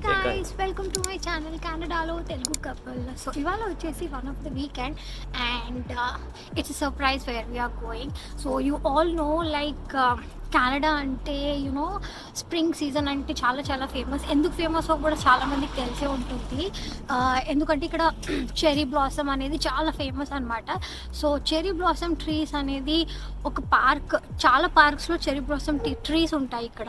guys, welcome to my channel Canadalo Telugu couple. So ఇవాళ వచ్చేసి one of the weekend and it's a surprise where we are going. So you all know like Canada అంటే spring season అంటే చాలా చాలా famous. ఎందుకు famous కూడా చాలా మందికి తెలిసే ఉంటుంది. ఎందుకంటే ఇక్కడ చెరీ బ్లాసమ్ అనేది చాలా ఫేమస్ అనమాట. సో చెరీ బ్లాసమ్ ట్రీస్ అనేది ఒక పార్క్, చాలా పార్క్స్లో చెరీ బ్లాసమ్ ట్రీస్ ఉంటాయి ఇక్కడ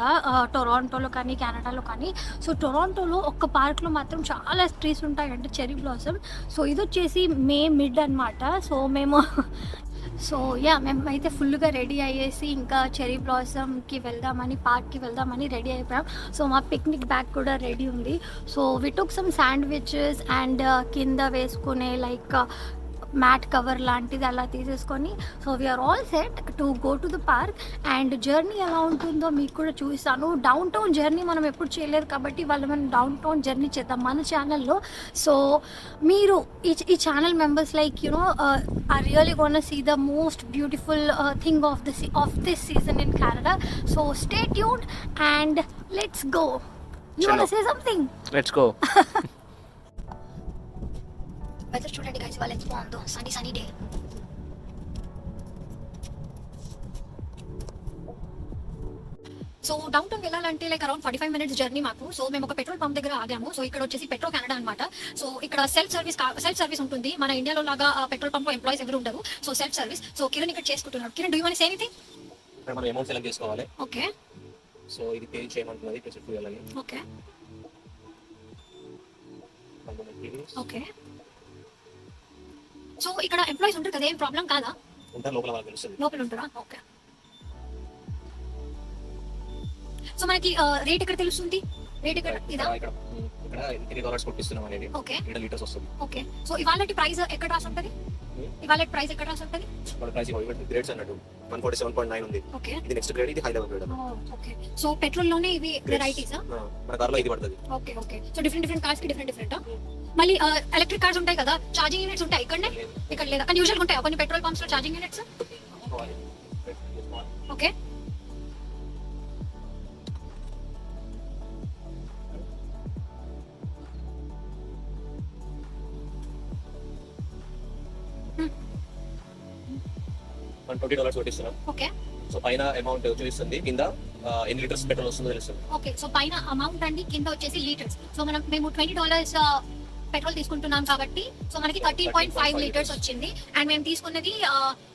టొరాంటోలో కానీ కెనడాలో కానీ. సో టొరాంటోలో ఒక్క పార్క్లో మాత్రం చాలా ట్రీస్ ఉంటాయి అంటే చెరీ బ్లాసమ్. సో ఇది వచ్చేసి మే మిడ్ అనమాట. సో మేమైతే ఫుల్గా రెడీ అయ్యేసి ఇంకా చెరీ బ్లాసమ్కి వెళ్దామని, పార్క్కి వెళ్దామని రెడీ అయిపోయాం. సో మా పిక్నిక్ బ్యాగ్ కూడా రెడీ ఉంది. So we took some sandwiches and కింద వేసుకునే లైక్ మ్యాట్ కవర్ లాంటిది అలా తీసేసుకొని so we are all set to go to the park. And journey ఎలా ఉంటుందో మీకు కూడా చూపిస్తాను. డౌన్ టౌన్ జర్నీ మనం ఎప్పుడు చేయలేదు కాబట్టి మనం డౌన్ టౌన్ జర్నీ చేద్దాం మన ఛానల్లో. సో మీరు ఈ channel members like are really gonna see the most beautiful thing of this season in Canada. So stay tuned and let's go. You want to say something? Let's go. Weather చూడండి guys, ఇవాళ ఎంత బాగుందో, sunny day. So downtown వెళ్ళాలంటే like around 45 minutes journey మాకు. So మేము ఒక petrol pump దగ్గర ఆగాము. సో ఇక్కడ వచ్చేసి పెట్రో కెనడా అనమాట. సో ఇక్కడ సెల్ఫ్ సర్వీస్ ఉంటుంది. మన ఇండియాలో లాగా పెట్రోల్ పంప్ ఎంప్లాయీస్ ఎవరు ఉండరు. So self service. So Kiran ఇక్కడ చేసుకుంటున్నాడు. Kiran, do you want to say anything? మనం అమౌంట్ సెలెక్ట్ చేసుకోవాలి. ఓకే. సో ఇది పే చేయమంటున్నది, ప్రెస్ చేయాలి. Okay okay. సో ఇక్కడ ఎంప్లాయీస్ ఉంటారు కదా, ఏం ప్రాబ్లం కాదా? ఉంటారు, లోపల వాళ్ళకి తెలుస్తుంది. లోపల ఉంటారా? ఓకే. సో మనకి రేట్ ఎక్కడ తెలుస్తుంది? రేట్ ఇక్కడ ఇదా? ఇక్కడ $3 కొట్టిస్తున్నాం అనేది. ఓకే. ఇక్కడ లీటర్స్ వస్తుంది. ఓకే. సో ఇవాళటి ప్రైస్ ఎక్కడ రాసి ఉంటుంది? ఇవాళటి ప్రైస్ ఎక్కడ రాసి ఉంటుంది? మన ప్రైస్ ఇవ్వండి, గ్రేడ్స్ అన్నట్టు 147.9 ఉంది. ఓకే. ఇది నెక్స్ట్ గ్రేడ్, ఇది high level grade. Okay. So petrol లోనే ఇవి వెరైటీస్ మన కార్లో ఇది పడుతుంది. Okay okay. So different cars కి డిఫరెంట్ మళ్ళీ ఎలక్ట్రిక్ కార్స్ ఉంటాయి కదా, ఛార్జింగ్ యూనిట్స్ ఉంటాయి ఇక్కడనే? ఇక్కడ లేదా? కానీ యూజువల్గా ఉంటాయి కొన్ని పెట్రోల్ పంప్స్ లో ఛార్జింగ్ యూనిట్స్. ఓకే. $20 కొట్టిస్తున్నాం. ఓకే. సో పైన అమౌంట్ చూపిస్తుంది, కింద ఎన్ని లీటర్స్ పెట్రోల్ వస్తుందో తెలుస్తుంది. ఓకే. సో పైన అమౌంట్ అండి, కింద వచ్చేసి లీటర్స్. సో మేము $20 పెట్రోల్ తీసుకుంటున్నాం కాబట్టి సో మనకి 13.5 లీటర్స్ వచ్చింది. అండ్ మేము తీసుకున్నది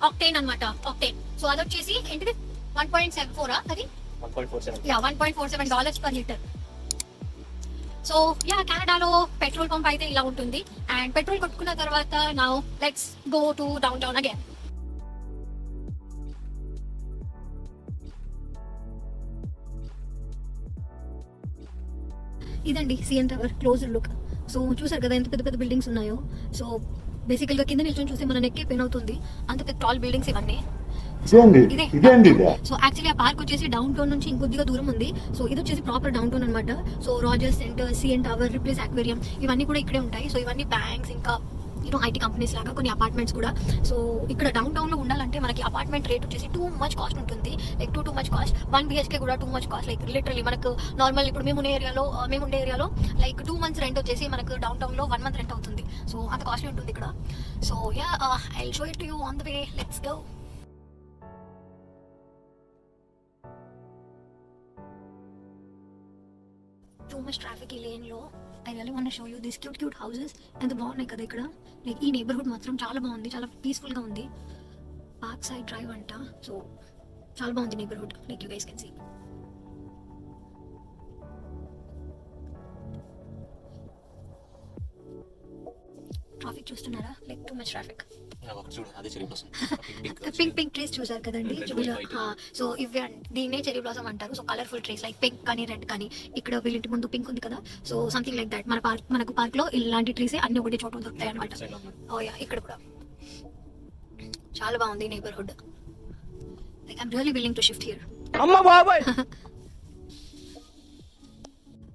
ఆక్టేన్ అనమాట, ఆక్టేన్. సో అది వచ్చేసి ఏంటిది 1.74 అది 1.47 పర్ లీటర్. సో కెనడాలో పెట్రోల్ పంప్ అయితే ఇలా ఉంటుంది. అండ్ పెట్రోల్ కొట్టుకున్న తర్వాత now let's go to downtown again. ఇదండి CN tower closer look. So చూసారు కదా ఎంత పెద్ద పెద్ద బిల్డింగ్స్ ఉన్నాయో. సో బేసికల్గా కింద నిల్చొని చూస్తే మన నెక్కే పెయిన్ అవుతుంది, అంత పెద్ద టాల్ బిల్డింగ్స్ ఇవన్నీ. ఇదే. సో యాక్చువల్లీ ఆ పార్క్ వచ్చేసి డౌన్ టౌన్ నుంచి ఇంకొద్దిగా దూరం ఉంది. సో ఇది వచ్చేసి ప్రాపర్ డౌన్ టౌన్ అనమాట. So Rogers Centre, CN Tower, Ripley's Aquarium ఇవన్నీ కూడా ఇక్కడే ఉంటాయి. సో ఇవన్నీ బ్యాంక్స్, ఇంకా ఐటీ కంపెనీస్ లాగా కొన్ని అపార్ట్మెంట్స్ కూడా. సో ఇక్కడ డౌన్ టౌన్ లో ఉండాలంటే మనకి అపార్ట్మెంట్ రేట్ వచ్చేసి టూ మచ్ కాస్ట్ ఉంటుంది. Like too much cost. 1 BHK కూడా too much cost. Like literally మనకు నార్మల్ ఇప్పుడు మేము ఉండే ఏరియాలో లైక్ 2 months రెంట్ వచ్చేసి మనకు డౌన్ టౌన్ లో 1 month రెంట్ అవుతుంది. సో అంత కాస్ట్లీ ఉంటుంది ఇక్కడ. So I will show it to you on the way. Let's go. Two much traffic ఈ లేన్ లో. I really want to show you this cute houses. ఎంత బాగున్నాయి కదా ఇక్కడ. లైక్ ఈ నేబర్హుడ్ మాత్రం చాలా బాగుంది, చాలా పీస్ఫుల్ గా ఉంది. పార్క్ సైడ్ డ్రైవ్ అంట. సో చాలా బాగుంది neighbourhood, like you guys can see. Traffic చూస్తున్నారా? Like too much traffic. Pink trees చూసారు కదండి. సో ఇవి దీన్నే చెరీ బ్లాసమ్ అంటారు. So colourful trees like pink కానీ రెడ్ కానీ. ఇక్కడ వీళ్ళింటి ముందు పింక్ ఉంది కదా, సో సంథింగ్ లైక్ దట్. మనకు పార్క్ లో ఇలాంటి ట్రీస్ అన్ని ఒకటి చోట దొరుకుతాయి అనమాట. ఇక్కడ కూడా చాలా బాగుంది neighbourhood. Like I'm really willing to shift here.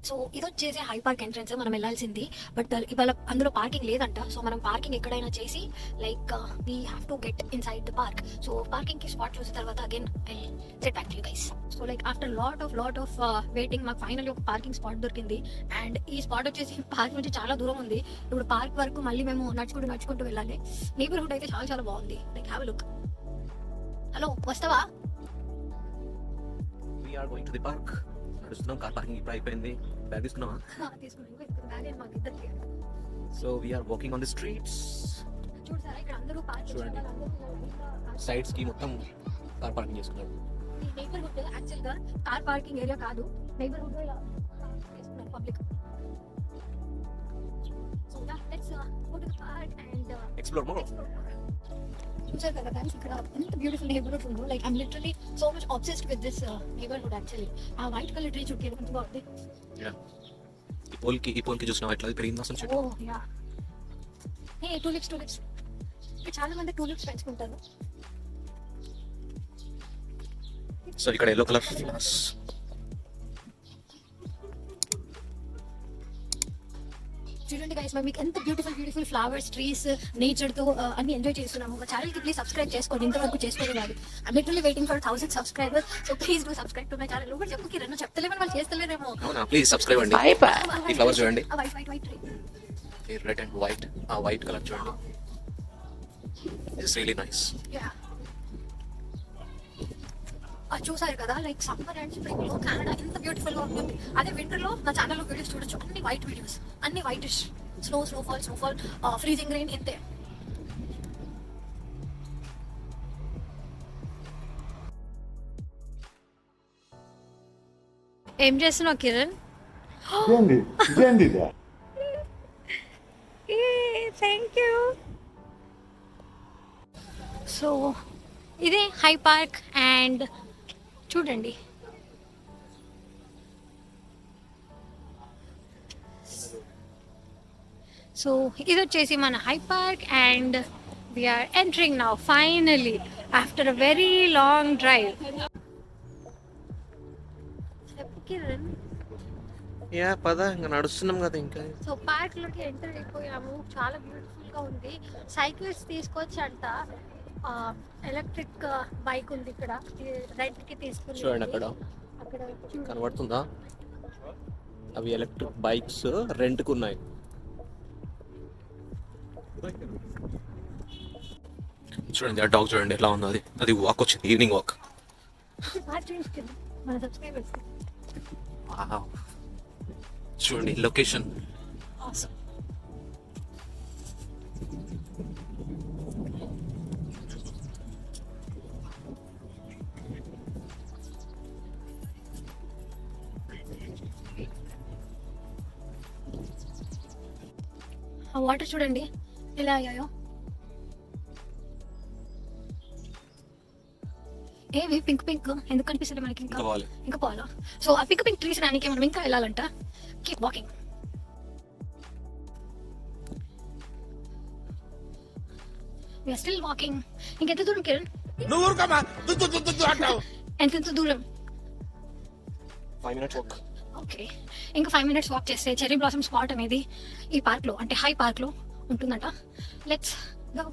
So ఇది వచ్చేసి హై పార్క్ ఎంట్రన్స్ మనం వెళ్ళాల్సింది. బట్ ఇవాళ అందులో పార్కింగ్ లేదంట. సో మనం పార్కింగ్ ఎక్కడైనా చేసి like we have to get in side the park. So parking కి స్పాట్ చూసిన తర్వాత again set back to guys. So like after lot of waiting మాకు ఫైనల్లీ ఒక పార్కింగ్ స్పాట్ దొరికింది. అండ్ ఈ స్పాట్ వచ్చేసి పార్క్ నుంచి చాలా దూరం ఉంది. ఇప్పుడు పార్క్ వరకు మళ్ళీ మేము నడుచుకుంటూ వెళ్ళాలి. నేబర్హుడ్ అయితే చాలా చాలా బాగుంది. Like have a look. Hello, వస్తావా? We are going to the park. నడుస్తున్నాం. కార్ పార్కింగ్ ఇప్పుడు అయిపోయింది. బ్యాగ్ తీసుకున్నావా? So we are walking on the streets. చూడండి, సైడ్స్ కి మొత్తం కార్ పార్కింగ్ చేసుకున్నాడు. నేబర్హుడ్ యాక్చువల్ గా కార్ పార్కింగ్ ఏరియా కాదు, నేబర్హుడ్ లో ఇలా చేసుకున్నారు public. So let's go to the park and explore more. చూసారు కదా గైస్, ఇక్కడ ఎంత బ్యూటిఫుల్ నేబర్హుడ్ ఉందో. Like I'm literally so much obsessed with this neighbourhood actually. ఆ వైట్ కలర్ ట్రీ చుట్టూ ఎంత బాగుంది. ఈ పోల్కి చూసినావా ఎట్లా పెరిగింది అసలు చెట్టు? ఓ యా. హే, టూలిప్స్ ఇక్కడ చాలా మంది టూలిప్స్ పెంచుకుంటారు. సో ఇక్కడ ఎల్లో కలర్ ఫ్లవర్స్. చూడండి గైస్, మేము మీకు ఎంత బ్యూటిఫుల్ ఫ్లవర్స్, ట్రీస్, నేచర్ తో అన్ని ఎంజాయ్ చేస్తున్నాము. మా ఛానల్ కి ప్లీజ్ సబ్స్క్రైబ్ చేసుకోండి. ఇంతవరకు చేసుకోలేదు. I literally waiting for 1000 subscribers. So please do subscribe to my channel. కూడా చెప్పు కిరణ్, చెప్తలేమని వాళ్ళు చేస్తలేరేమో. అవునా, ప్లీజ్ సబ్స్క్రైబ్ అండి. ఈ ఫ్లవర్స్ చూడండి, white tree, red and white. ఆ వైట్ కలర్ చూడండి, ఇట్స్ రియల్లీ నైస్. యా. చూసారు కదా, లైక్ సమ్మర్ అండ్ స్ప్రింగ్ లో కెనడా ఎంత బ్యూటిఫుల్ గా ఉంటుంది. అదే వింటర్ లో నా ఛానల్లో వీడియోస్ చూడొచ్చు, అన్ని వైట్ వీడియోస్, అన్ని వైటిష్. స్నోఫాల్, ఫ్రీజింగ్ రెయిన్, ఇంతే. ఏం చేస్తున్నావు కిరణ్? Thank you. సో ఇదే హై పార్క్ అండ్ చూడండి, సో ఇది వచ్చేసి మన High Park and we are entering now finally after a very long drive. Yeah పద, ఇంకా నడుస్తున్నాం కదా ఇంకా. సో పార్క్ లోకి ఎంటర్ అయిపోయాము. చాలా బ్యూటిఫుల్ గా ఉంది. సైకిల్స్ తీసుకొచ్చి అంట ఎలక్ట్రిక్ బైక్ ఉంది ఇక్కడ, రెడ్ కి తీసుకుని. చూడండి అక్కడ కనబడుతుందా, అవి ఎలక్ట్రిక్ బైక్స్ రెంట్ కు ఉన్నాయి. చూడండి ఆ డాగ్ చూడండి ఎలా ఉందో. అది వాక్ వచ్చింది, ఈవినింగ్ వాక్. మన సబ్స్క్రైబర్స్ చూడండి లొకేషన్. ఆ వాటర్ చూడండి ఎలా అయ్యాయో. ఏవి పింక్ ఎందుకు కనిపిస్తుంది మనకి? ఇంకా పోవాలా? సో ఆ పింక్ ట్రీస్ రానికి మనం ఇంకా వెళ్ళాలంట. Keep walking. We are still walking. ఇంకెంత దూరం కిరణ్? ఎంత దూరం? 5 minutes walk. ఓకే, ఇంకా 5 minutes వాక్ చేస్తే చెర్రీ బ్లాసమ్ స్పాట్ అనేది ఈ పార్క్ లో, అంటే హై పార్క్ లో ఉంటుందంట. Let's go.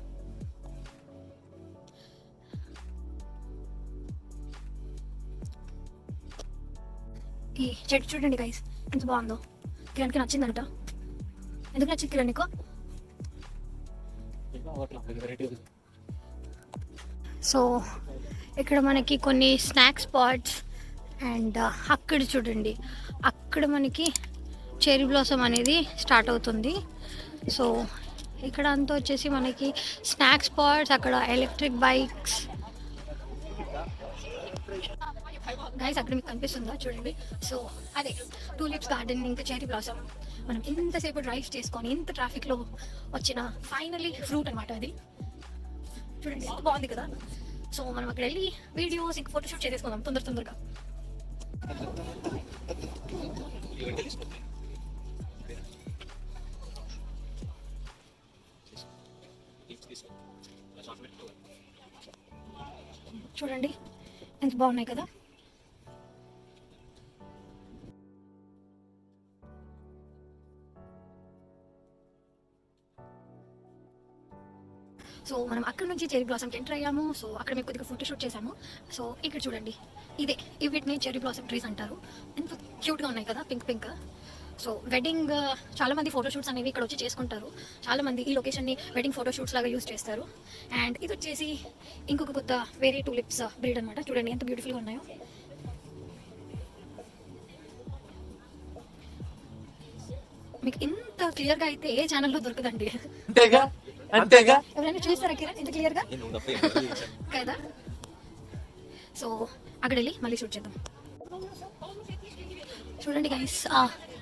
ఈ చెట్టు చూడండి గైస్ ఎంత బాగుందో. కిరణ్కి నచ్చిందంట. ఎందుకు నచ్చింది కిరణ్ నీకు? సో ఇక్కడ మనకి కొన్ని స్నాక్ స్పాట్స్ అండ్ అక్కడ చూడండి, అక్కడ మనకి చెర్రీ బ్లాసమ్ అనేది స్టార్ట్ అవుతుంది. సో ఇక్కడ అంతా వచ్చేసి మనకి స్నాక్ స్పాట్స్, అక్కడ ఎలక్ట్రిక్ బైక్స్. గైస్ అక్కడ మీకు కనిపిస్తుందా చూడండి. సో అదే టూలిప్స్ గార్డెన్, ఇంకా చెర్రీ బ్లాసమ్. మనం ఇంతసేపు డ్రైవ్ చేసుకొని ఇంత ట్రాఫిక్లో వచ్చిన ఫైనలీ ఫ్రూట్ అనమాట అది. చూడండి ఎంత బాగుంది కదా. సో మనం అక్కడ వెళ్ళి వీడియోస్ ఇంకా ఫోటోషూట్ చేసేసుకుందాం తొందరగా. చూడండి ఎంత బాగున్నాయి కదా. సో మనం అక్కడ నుంచి చెరీ బ్లాసమ్కి ఎంటర్ అయ్యాము. సో అక్కడ మేము కొద్దిగా ఫోటోషూట్ చేసాము. సో ఇక్కడ చూడండి, వీటిని చెరీ బ్లాసమ్ ట్రీస్ అంటారు. ఎంత క్యూట్గా ఉన్నాయి కదా, పింక్ పింక్. సో వెడ్డింగ్ చాలామంది ఫోటోషూట్స్ అనేవి ఇక్కడ వచ్చి చేసుకుంటారు. చాలామంది ఈ లొకేషన్ని వెడ్డింగ్ ఫోటోషూట్స్ లాగా యూజ్ చేస్తారు. అండ్ ఇది వచ్చేసి ఇంకొక కొత్త వేరే టూలిప్స్ బ్రీడ్ అనమాట. చూడండి ఎంత బ్యూటిఫుల్గా ఉన్నాయో. మీకు ఇంత క్లియర్గా అయితే ఏ ఛానల్లో దొరకదండి. ఎవరైనా చూస్తారా కిరణ్ ఇంత క్లియర్గా కదా? సో అక్కడ వెళ్ళి మళ్ళీ షూట్ చేద్దాం. చూడండి గైస్,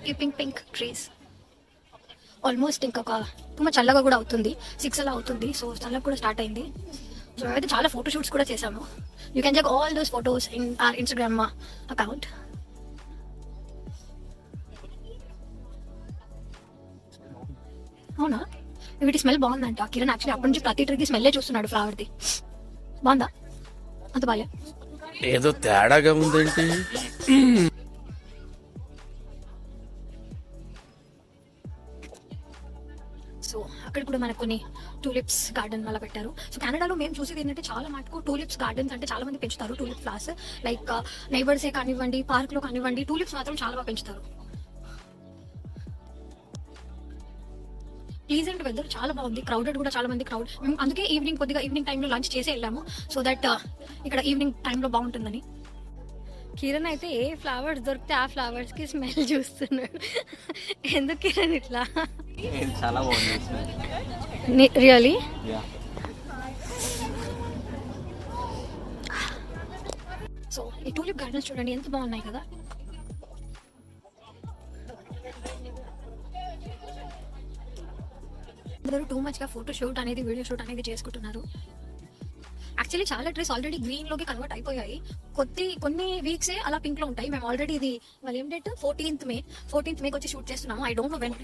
ఈ పింక్ పింక్ ట్రీస్ ఆల్మోస్ట్ ఇంకొక ತುಂಬ చల్లగా కూడా అవుతుంది, 6 అలా అవుతుంది. సో చల్లగా కూడా స్టార్ట్ అయింది. సో అయితే చాలా ఫోటోషూట్స్ కూడా చేశాము. You can check all those photos in our Instagram account. అవునా, వీటి స్మెల్ బాగుందంట. కిరణ్ యాక్చువల్లీ అప్పటి నుంచి ప్రతి ట్రీకి స్మెల్లే చూస్తున్నాడు ఫ్లవర్ది. బాగుందా? అంత బాలే, ఏదో తేడాగా ఉందేంటి? సో అక్కడ కూడా మనకు కొన్ని టూలిప్స్ గార్డెన్ అలా పెట్టారు. సో కెనడాలో మేము చూసేది ఏంటంటే చాలా మటుకు టూలిప్స్ గార్డెన్స్ అంటే చాలా మంది పెంచుతారు. టూలిప్ ఫ్లవర్స్ లైక్ నైబర్సే కానివ్వండి, పార్క్లో కానివ్వండి, టూలిప్స్ మాత్రం చాలా బాగా పెంచుతారు. ప్లీజెంట్ వెదర్ చాలా బాగుంది. క్రౌడెడ్ కూడా చాలా మంది క్రౌడ్. మేము అందుకే కొద్దిగా ఈవినింగ్ టైంలో లంచ్ చేసి వెళ్ళాము. సో దట్ ఇక్కడ ఈవినింగ్ టైంలో బాగుంటుందని. కిరణ్ అయితే ఏ ఫ్లవర్స్ దొరికితే ఆ ఫ్లవర్స్కి స్మెల్ చూస్తున్నాడు. ఎందుకు కిరణ్ ఇట్లా? చాలా బాగుంది రియలీ. సో ఈ టూలిప్ గార్డెన్స్ చూడండి ఎంత బాగున్నాయి కదా. అందరూ టూ మచ్గా ఫోటో షూట్ అనేది, వీడియో షూట్ అనేది చేసుకుంటున్నారు. యాక్చువల్లీ చాలా ట్రీస్ ఆల్రెడీ గ్రీన్లోకి కన్వర్ట్ అయిపోయాయి. కొన్ని వీక్సే అలా పింక్లో ఉంటాయి. మేము ఆల్రెడీ ఇది వాళ్ళు ఏం డేట్ 14th మేకి వచ్చి షూట్ చేస్తున్నాము. I don't no when.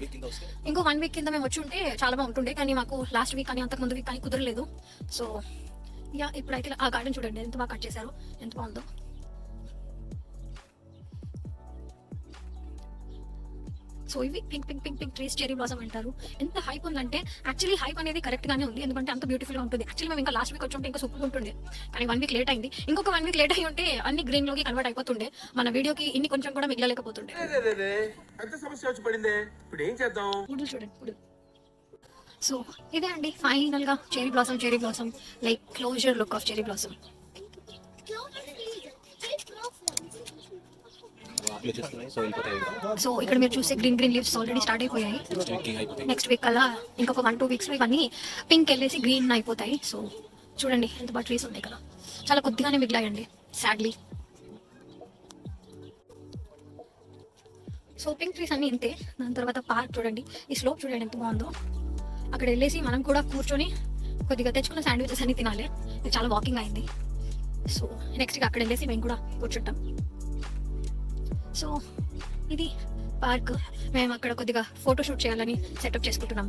ఇంకో 1 వీక్ కింద మేము వచ్చి ఉంటే చాలా బాగుంటుండే, కానీ మాకు లాస్ట్ వీక్ కానీ అంతకు ముందు వీక్ కానీ కుదరలేదు. సో ఇప్పుడైతే ఆ గార్డెన్ చూడండి ఎంత బాగా కట్ చేశారు, ఎంత బాగుందో. సో ఇవి pink pink pink pink trees cherry blossom అంటారు. ఎంత హైప్ ఉందంటే యాక్చువల్లీ హైప్ అనేది కరెక్ట్ గానే ఉంది, ఎందుకంటే అంత బ్యూటిఫుల్ గా ఉంటుంది. యాక్చువల్లీ మేము ఇంకా లాస్ట్ వీక్ వచ్చి ఉంటే ఇంకా సూపర్ ఉంటుంది, కానీ 1 వీక్ లేట్ అయింది. ఇంకొక 1 వీక్ లేట్ అయి ఉంటే అన్ని గ్రీన్ లోకి కన్వర్ట్ అయిపోతుండే, మన వీడియోకి ఇన్ని కొంచెం కూడా మిగలలేకపోతుండే. చూడండి. సో ఇదే అండి ఫైనల్ గా cherry blossom like closer look of cherry blossom. So ఇక్కడ మీరు చూసే గ్రీన్ లీవ్స్ ఆల్రెడీ స్టార్ట్ అయిపోయాయి. నెక్స్ట్ వీక్ అలా ఇంకొక 1-2 వీక్స్ లో ఇవన్నీ పింక్ వెళ్ళేసి గ్రీన్ అయిపోతాయి. సో చూడండి ఎంత బాగా ట్రీస్ ఉన్నాయి కదా, చాలా కొద్దిగానే మిగిలాయండి సాడ్లీ. సో పింక్ ట్రీస్ అన్ని ఇంతే. దాని తర్వాత పార్క్ చూడండి, ఈ స్లోప్ చూడండి ఎంత బాగుందో. అక్కడ వెళ్ళేసి మనం కూడా కూర్చొని కొద్దిగా తెచ్చుకున్న శాండ్విచెస్ అన్ని తినాలి. ఇది చాలా వాకింగ్ అయింది. సో నెక్స్ట్ అక్కడ వెళ్ళేసి మేము కూడా కూర్చుంటాం. సో ఇది పార్క్. మేము అక్కడ కొద్దిగా ఫోటోషూట్ చేయాలని సెటప్ చేసుకుంటున్నాం.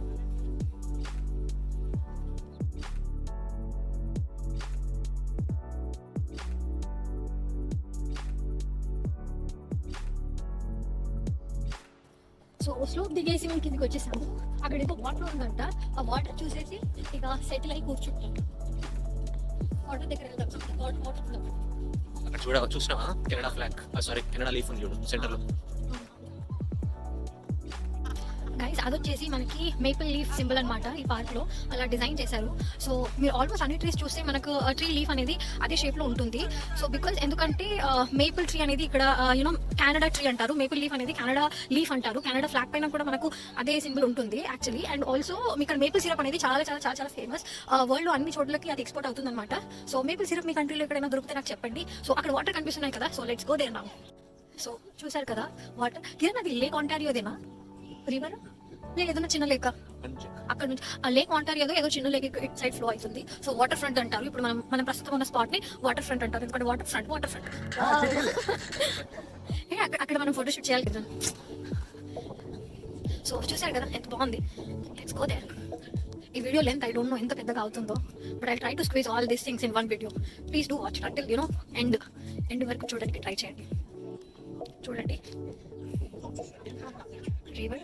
సో స్లోప్ దిగేసి మేము కిందికి వచ్చేసాము. అక్కడ ఏదో వాటర్ ఉందంట, ఆ వాటర్ చూసేసి ఇక సెటిల్ అయి కూర్చుంటాం. వాటర్ దగ్గర వెళ్తాం. వాటర్ చూసినావా Canada flag, sorry Canada leaf ఉంది చూడు సెంటర్ లో. గైస్ అదొచ్చేసి మనకి మేపుల్ లీఫ్ సింబల్ అనమాట. ఈ పార్క్ లో అలా డిజైన్ చేశారు. సో మీరు ఆల్మోస్ట్ అన్ని ట్రీస్ చూస్తే మనకు ట్రీ లీఫ్ అనేది అదే షేప్ లో ఉంటుంది. సో బికాజ్ ఎందుకంటే మేపుల్ ట్రీ అనేది ఇక్కడ యూనో కెనడా ట్రీ అంటారు, మేపుల్ లీఫ్ అనేది కెనడా లీఫ్ అంటారు. కెనడా ఫ్లాగ్ పైన కూడా మనకు అదే సింబల్ ఉంటుంది యాక్చువల్లీ. అండ్ ఆల్సో ఇక్కడ మేపుల్ సిరప్ అనేది చాలా చాలా చాలా చాలా ఫేమస్. వరల్డ్ లో అన్ని చోట్లకి అది ఎక్స్పోర్ట్ అవుతుంది అనమాట. సో మేపుల్ సిరప్ మీ కంట్రీలో ఎక్కడైనా దొరికితే నాకు చెప్పండి. సో అక్కడ వాటర్ కనిపిస్తున్నాయి కదా, so let's go there now. So చూసారు కదా వాటర్. కిరణ్ అది లేక్ ఆంటారియోదేనా రివర్? ఏదైనా చిన్న లేక అక్కడ నుంచి ఆ లేక్ ఆంటారియో ఏదో చిన్న లేక్ ఇట్ సైడ్ ఫ్లో అవుతుంది. సో వాటర్ ఫ్రంట్ అంటారు. ఇప్పుడు మనం ప్రస్తుతం ఉన్న స్పాట్ ని వాటర్ ఫ్రంట్ అంటారు, ఎందుకంటే వాటర్ ఫ్రంట్ అక్కడ మనం ఫోటో షూట్ చేయాలి కదా. సో చూసారు కదా ఎంత బాగుంది. Let's go there. ఈ video length I don't know ఎంత పెద్దగా అవుతుందో, but I try to squeeze all these things in 1 video. Please do watch until you know end వరకు చూడడానికి ట్రై చేయండి. చూడండి రివర్.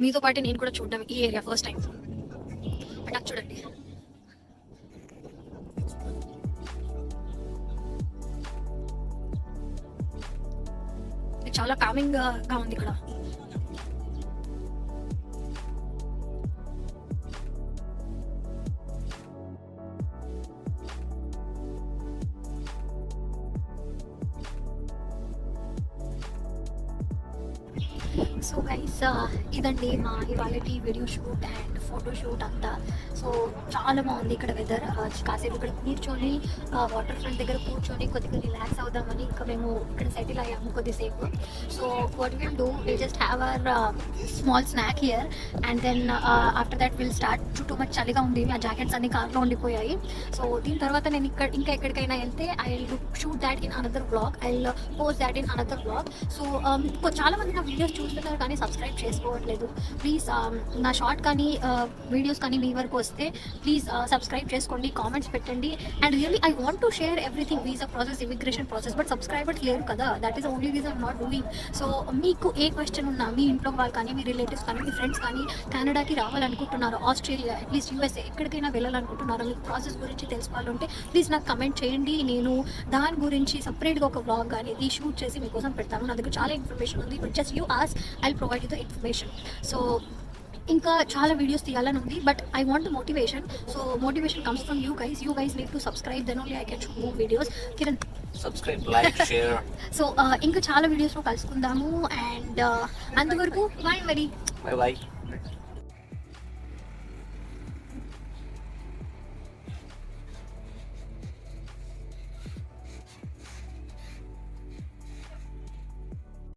మీతో పాటు నేను కూడా చూడడం ఈ ఏరియా ఫస్ట్ టైం. నాకు చూడండి, చాలా కామింగ్ గా ఉంది ఇక్కడ. సో గైస్, ఇదండి మా ఇవాళ video shoot and photo shoot అంతా. సో చాలా బాగుంది ఇక్కడ వెదర్. కాసేపు ఇక్కడ కూర్చొని వాటర్ ఫ్రంట్ దగ్గర కూర్చొని కొద్దిగా రిలాక్స్ అవుదామని ఇంకా మేము ఇక్కడ సెటిల్ అయ్యాము కొద్దిసేపు. So what will do, will just have our small snack here and then after that will start. చుట్టూ మంచి చలిగా ఉంది, ఆ జాకెట్స్ అన్ని కార్లో ఉండిపోయాయి. సో దీని తర్వాత నేను ఇంకా ఎక్కడికైనా వెళ్తే I will shoot that in another blog, I will post that in another blog. So చాలా మంది నా వీడియోస్ చూస్తున్నారు కానీ సబ్స్క్రైబ్ చేసుకోవట్లేదు. ప్లీజ్ నా షార్ట్ కానీ వీడియోస్ కానీ మీ వరకు వస్తే ప్లీజ్ సబ్స్క్రైబ్ చేసుకోండి, కామెంట్స్ పెట్టండి. And really I want to share everything, visa process, immigration process, but subscribers లేరు కదా. That is only reason I'm not doing. So మీకు ఏ క్వశ్చన్ ఉన్నా, మీ ఇంట్లో వాళ్ళు కానీ, మీ రిలేటివ్స్ కానీ, మీ ఫ్రెండ్స్ కానీ కెనడాకి రావాలనుకుంటున్నారు, ఆస్ట్రేలియా, అట్లీస్ట్ యూఎస్ఏ ఎక్కడికైనా వెళ్ళాలనుకుంటున్నారు, మీకు ప్రాసెస్ గురించి తెలుసుకోవాలంటే ప్లీజ్ నాకు కమెంట్ చేయండి. నేను దాని గురించి సపరేట్గా ఒక వ్లాగ్ అనేది షూట్ చేసి మీకోసం పెడతాను. నా దగ్గర చాలా ఇన్ఫర్మేషన్ ఉంది, but just you ask, I will provide you the information. So ఇంకా చాలా వీడియోస్ తీయాలని ఉంది, but I want the motivation. So motivation comes from you guys need to subscribe, then only I can shoot more videos. Kiran, subscribe, like, share. So ఇంకా చాలా వీడియోస్లో కలుసుకుందాము. And అంతవరకు bye మరి. బై.